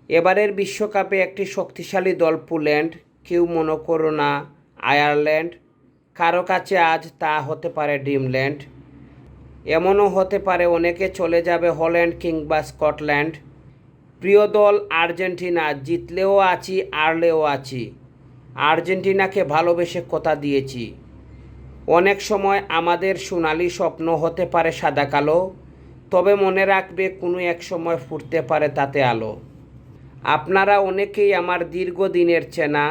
এবারের বিশ্বকাপে একটি শক্তিশালী দল পোল্যান্ড, কেউ মনে করো না আয়ারল্যান্ড, কারো কাছে আজ তা হতে পারে ড্রিমল্যান্ড। এমনও হতে পারে অনেকে চলে যাবে হল্যান্ড কিংবা স্কটল্যান্ড। প্রিয় দল আর্জেন্টিনা, জিতলেও আছি হারলেও আছি। আর্জেন্টিনাকে ভালোবেসে কথা দিয়েছি। অনেক সময় আমাদের সোনালি স্বপ্ন হতে পারে সাদা কালো, তবে মনে রাখবে কোনো এক সময় ফুটতে পারে তাতে আলো। আপনারা অনেকেই আমার দীর্ঘদিনের চেনা,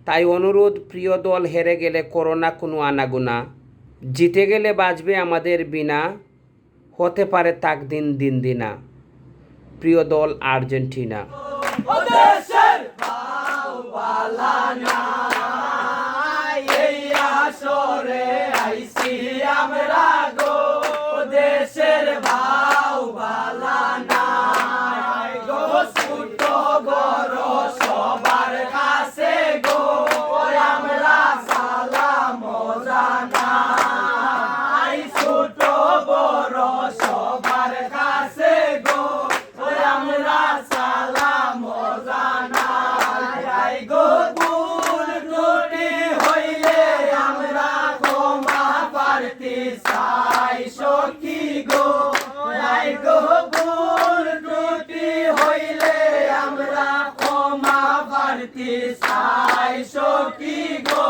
তাই অনুরোধ, প্রিয় দল হেরে গেলে করো না কোনো আনাগোনা। জিতে গেলে বাজবে আমাদের বিনা, হতে পারে তাক দিন দিন দিনা। প্রিয় দল আর্জেন্টিনা। আমরা গো দেশের ভাও বালা নাই গো, ছোট বড় সবার কাছে গো আমরা সালাম জানাই। ছোট বড় সবার কাছে গো আমরা সালাম জানাই গো। ভুল ত্রুটি হইলে আমরা ক্ষমা প্রার্থী চাই সখী গো, নাই গো ভুল ত্রুটি হইলে আমরা ক্ষমা প্রার্থী চাই সখী গো।